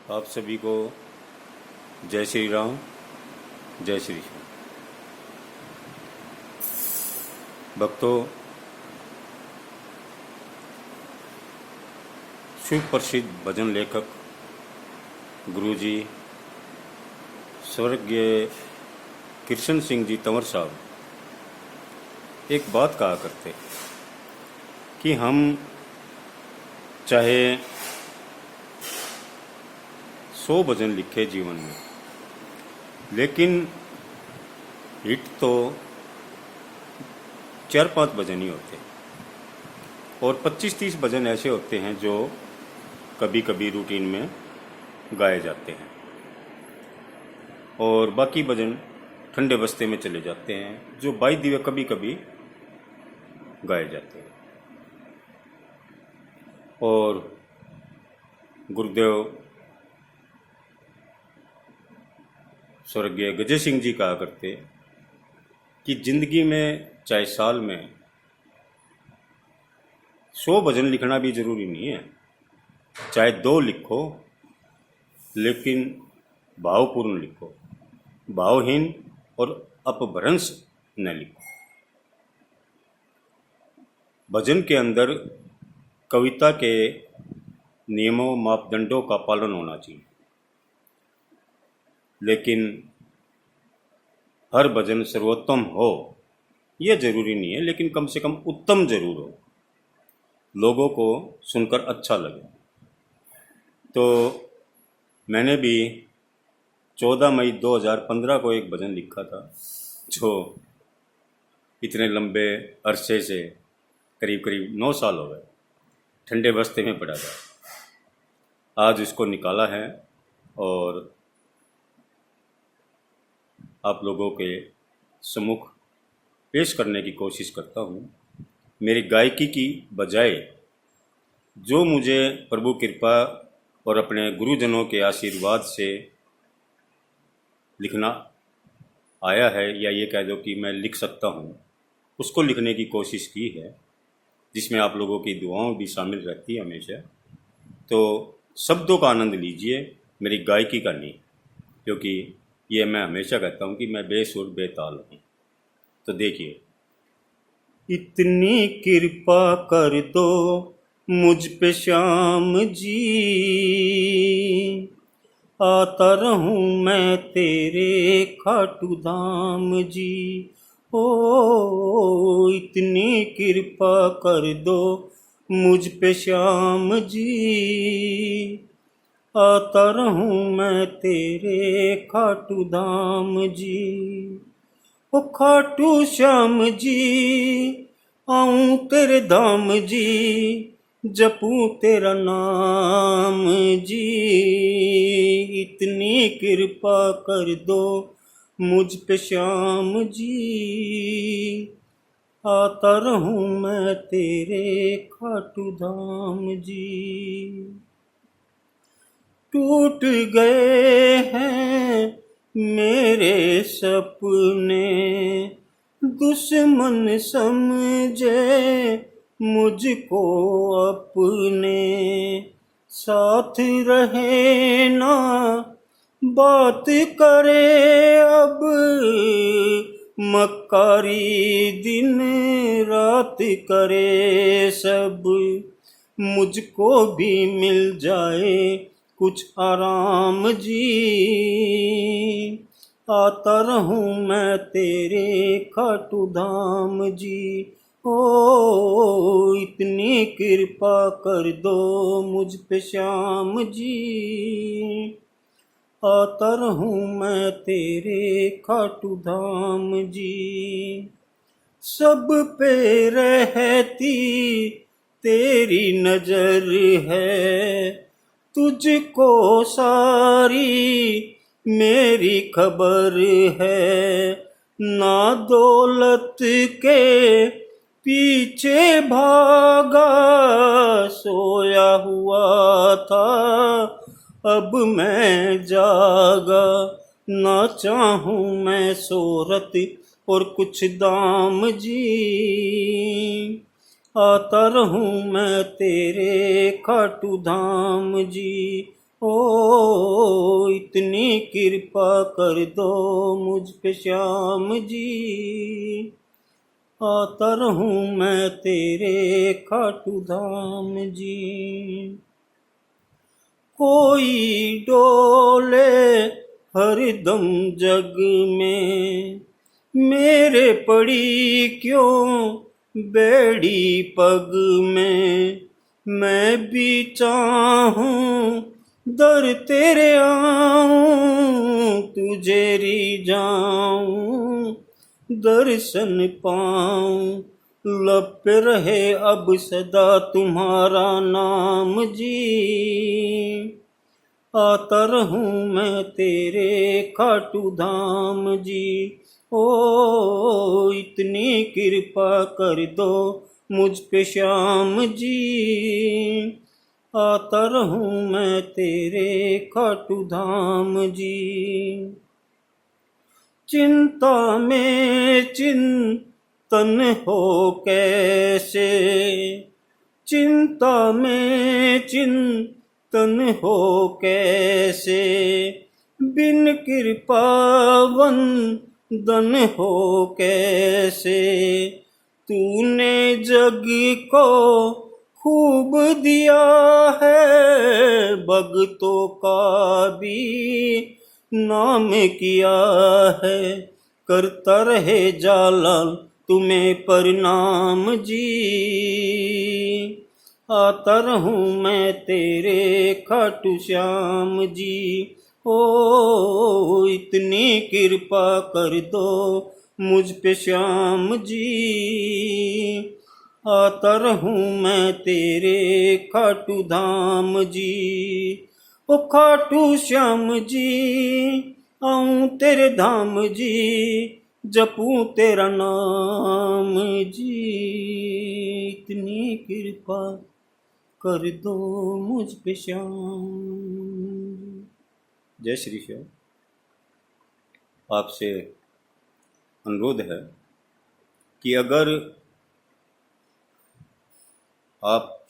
आप सभी को जय श्री राम, जय श्री श्याम। भक्तों, सुप्रसिद्ध भजन लेखक गुरुजी स्वर्गीय कृष्ण सिंह जी तंवर साहब एक बात कहा करते कि हम चाहे 100 भजन लिखे जीवन में, लेकिन हिट तो 4-5 भजन ही होते और 25-30 भजन ऐसे होते हैं जो कभी कभी रूटीन में गाए जाते हैं और बाकी भजन ठंडे बस्ते में चले जाते हैं जो बाई दिव्य कभी कभी गाए जाते हैं। और गुरुदेव स्वर्गीय गजय सिंह जी कहा करते कि जिंदगी में चाहे साल में 100 भजन लिखना भी जरूरी नहीं है, चाहे 2 लिखो लेकिन भावपूर्ण लिखो, भावहीन और अपभ्रंश न लिखो। भजन के अंदर कविता के नियमों मापदंडों का पालन होना चाहिए, लेकिन हर भजन सर्वोत्तम हो यह जरूरी नहीं है, लेकिन कम से कम उत्तम जरूर हो, लोगों को सुनकर अच्छा लगे। तो मैंने भी 14 मई 2015 को एक भजन लिखा था जो इतने लंबे अरसे से करीब करीब 9 साल हो गए ठंडे बस्ते में पड़ा था। आज उसको निकाला है और आप लोगों के सम्मुख पेश करने की कोशिश करता हूँ। मेरी गायकी की बजाय जो मुझे प्रभु कृपा और अपने गुरुजनों के आशीर्वाद से लिखना आया है, या ये कह दो कि मैं लिख सकता हूँ, उसको लिखने की कोशिश की है, जिसमें आप लोगों की दुआओं भी शामिल रहती है हमेशा। तो शब्दों का आनंद लीजिए, मेरी गायकी का नहीं, क्योंकि ये मैं हमेशा कहता हूँ कि मैं बेसुर बेताल हूँ। तो देखिए, इतनी कृपा कर दो मुझ पे श्याम जी, आता रहूं मैं तेरे खाटू धाम जी। ओ इतनी कृपा कर दो मुझ पे श्याम जी, आता रहूं मैं तेरे खाटू धाम जी। ओ खाटू श्याम जी, आऊं तेरे धाम जी, जपूं तेरा नाम जी। इतनी कृपा कर दो मुझ पे श्याम जी, आता रहूं मैं तेरे खाटू धाम जी। टूट गए हैं मेरे सपने, दुश्मन समझे मुझको अपने, साथ रहे ना बात करे अब, मक्कारी दिन रात करे सब, मुझको भी मिल जाए कुछ आराम जी, आता रहूं मैं तेरे खाटू धाम जी। ओ इतनी कृपा कर दो मुझ पे श्याम जी, आता रहूं मैं तेरे खाटू धाम जी। सब पे रहती तेरी नजर है, तुझको सारी मेरी खबर है, ना दौलत के पीछे भागा, सोया हुआ था अब मैं जागा, ना चाहूं मैं शोहरत और कुछ दाम जी, आता रहूं मैं तेरे खाटू धाम जी। ओ इतनी कृपा कर दो मुझ पे श्याम जी, आता रहूं मैं तेरे खाटू धाम जी। कोई डोले हरदम जग में, मेरे पड़ी क्यों बेड़ी पग में। मैं भी चाहूं दर तेरे आऊं, तुझे रिझाऊं दर्शन पाऊं। लब पे रहे अब सदा तुम्हारा नाम जी, आता रहूं मैं तेरे खाटू धाम जी। ओ इतनी कृपा कर दो मुझ पे श्याम जी, आता रहूं मैं तेरे खाटू धाम जी। चिंता में चिंतन हो कैसे, चिंता में चिंतन हो कैसे, बिन कृपावन दन हो कैसे। तूने जग को खूब दिया है, भगतों का भी नाम किया है। करता रहे जालाल तुम्हें प्रणाम जी, आता रहूं मैं तेरे खाटू श्याम जी। ओ इतनी कृपा कर दो मुझ पे श्याम जी, आता रहूं मैं तेरे खाटू धाम जी। ओ खाटू श्याम जी, आऊं तेरे धाम जी, जपूं तेरा नाम जी। इतनी कृपा कर दो मुझ पे श्याम। जय श्री श्याम। आपसे अनुरोध है कि अगर आप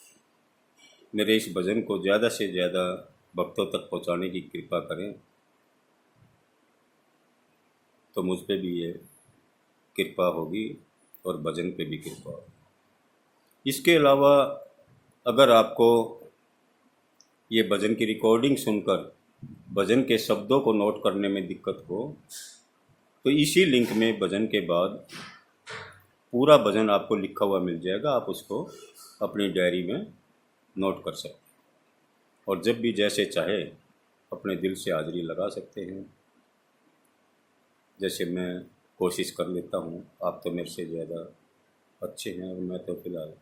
मेरे इस भजन को ज़्यादा से ज़्यादा भक्तों तक पहुंचाने की कृपा करें तो मुझ पे भी ये कृपा होगी और भजन पे भी कृपा होगी। इसके अलावा अगर आपको ये भजन की रिकॉर्डिंग सुनकर भजन के शब्दों को नोट करने में दिक्कत हो तो इसी लिंक में भजन के बाद पूरा भजन आपको लिखा हुआ मिल जाएगा। आप उसको अपनी डायरी में नोट कर सकते हैं और जब भी जैसे चाहे अपने दिल से हाजिरी लगा सकते हैं। जैसे मैं कोशिश कर लेता हूँ, आप तो मेरे से ज़्यादा अच्छे हैं और मैं तो फिलहाल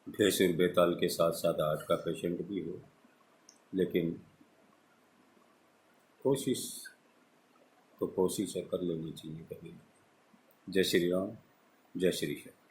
बेसुर बेताल के साथ साथ हार्ट का पेशेंट भी हूँ, लेकिन कोशिश तो कोशिश है, कर लेनी चाहिए कभी। जय श्री राम, जय श्री श्याम।